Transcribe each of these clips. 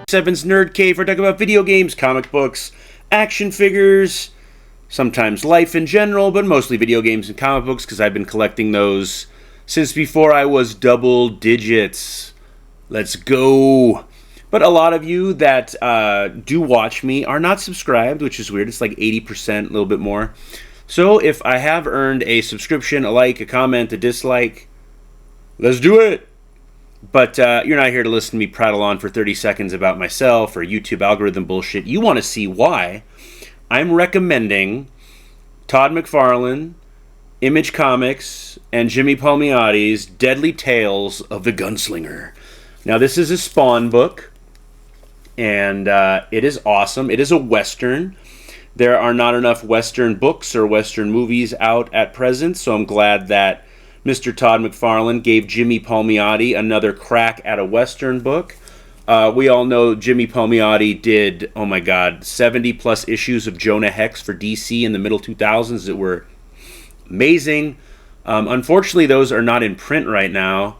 Seven's Nerd Cave, where I talk about video games, comic books, action figures, sometimes life in general, but mostly video games and comic books because I've been collecting those since before I was double digits. Let's go. But a lot of you that do watch me are not subscribed, which is weird. It's like 80%, a little bit more. So if I have earned a subscription, a like, a comment, a dislike, let's do it. But you're not here to listen to me prattle on for 30 seconds about myself or YouTube algorithm bullshit. You want to see why I'm recommending Todd McFarlane, Image Comics, and Jimmy Palmiotti's Deadly Tales of the Gunslinger. Now, this is a Spawn book, and it is awesome. It is a Western. There are not enough Western books or Western movies out at present, so I'm glad that Mr. Todd McFarlane gave Jimmy Palmiotti another crack at a Western book. We all know Jimmy Palmiotti did, 70-plus issues of Jonah Hex for DC in the middle 2000s that were amazing. Unfortunately, those are not in print right now,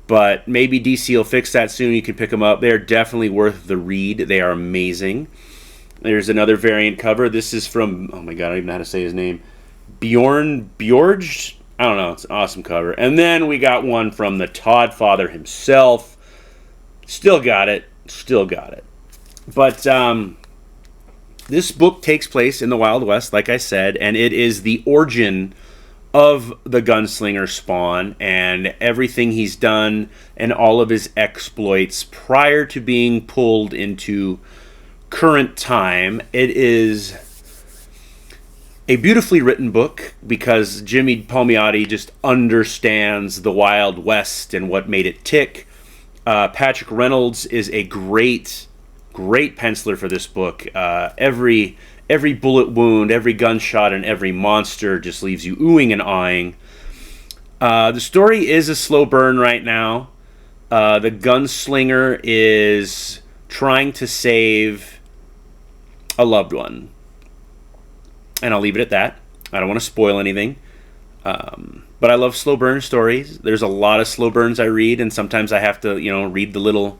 but maybe DC will fix that soon. You can pick them up. They're definitely worth the read. They are amazing. There's another variant cover. This is from, I don't even know how to say his name, Bjorge? I don't know. It's an awesome cover. And then we got one from the Todd father himself. Still got it. But this book takes place in the Wild West, like I said, and it is the origin of the Gunslinger Spawn and everything he's done and all of his exploits prior to being pulled into current time. It is a beautifully written book because Jimmy Palmiotti just understands the Wild West and what made it tick. Patrick Reynolds is a great penciler for this book. Every bullet wound, every gunshot, and every monster just leaves you oohing and aahing. The story is a slow burn right now. The gunslinger is trying to save a loved one. And I'll leave it at that. I don't want to spoil anything. But I love slow burn stories. There's a lot of slow burns I read, and sometimes I have to, read the little,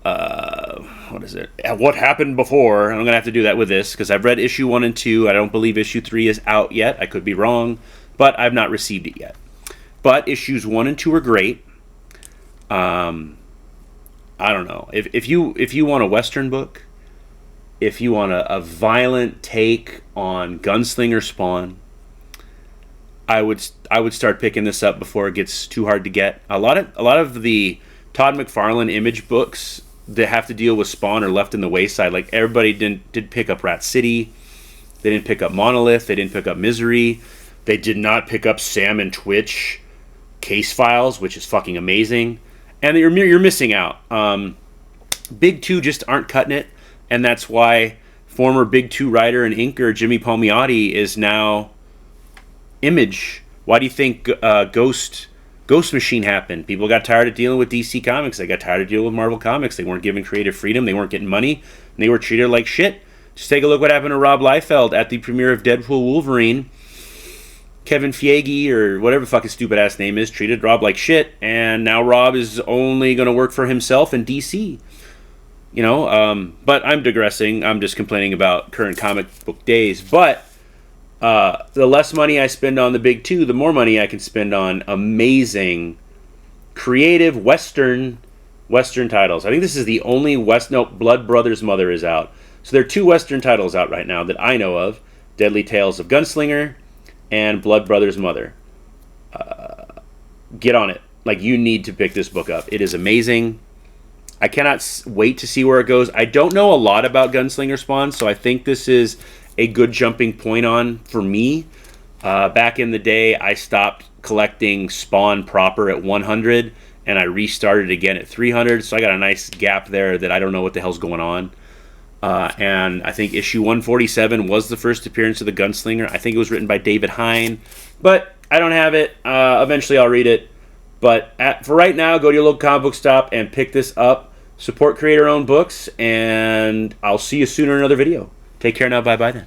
what happened before. And I'm going to have to do that with this, because I've read issue 1 and 2. I don't believe issue 3 is out yet. I could be wrong, but I've not received it yet. But issues 1 and 2 are great. I don't know. If you want a Western book, if you want a violent take on Gunslinger Spawn, I would start picking this up before it gets too hard to get. A lot of the Todd McFarlane Image books that have to deal with Spawn are left in the wayside. Like, everybody didn't pick up Rat City, they didn't pick up Monolith, they didn't pick up Misery, they did not pick up Sam and Twitch Case Files, which is fucking amazing, and you're missing out. Big Two just aren't cutting it. And that's why former Big Two writer and inker Jimmy Palmiotti is now Image. Why do you think Ghost Machine happened? People got tired of dealing with DC Comics. They got tired of dealing with Marvel Comics. They weren't given creative freedom. They weren't getting money. And they were treated like shit. Just take a look what happened to Rob Liefeld at the premiere of Deadpool Wolverine. Kevin Feige, or whatever the fuck his stupid-ass name is, treated Rob like shit. And now Rob is only going to work for himself in DC. But I'm digressing. I'm just complaining about current comic book days. But the less money I spend on the Big Two, the more money I can spend on amazing, creative Western titles. I think this is the only Blood Brothers Mother is out. So there are 2 Western titles out right now that I know of: Deadly Tales of Gunslinger and Blood Brothers Mother. Get on it. Like, you need to pick this book up. It is amazing. I cannot wait to see where it goes. I don't know a lot about Gunslinger Spawn, so I think this is a good jumping point on for me. Back in the day, I stopped collecting Spawn proper at 100, and I restarted again at 300, so I got a nice gap there that I don't know what the hell's going on. And I think issue 147 was the first appearance of the Gunslinger. I think it was written by David Hine, but I don't have it. Eventually I'll read it. But for right now, go to your local comic book stop and pick this up. Support creator-owned books, and I'll see you soon in another video. Take care now. Bye-bye then.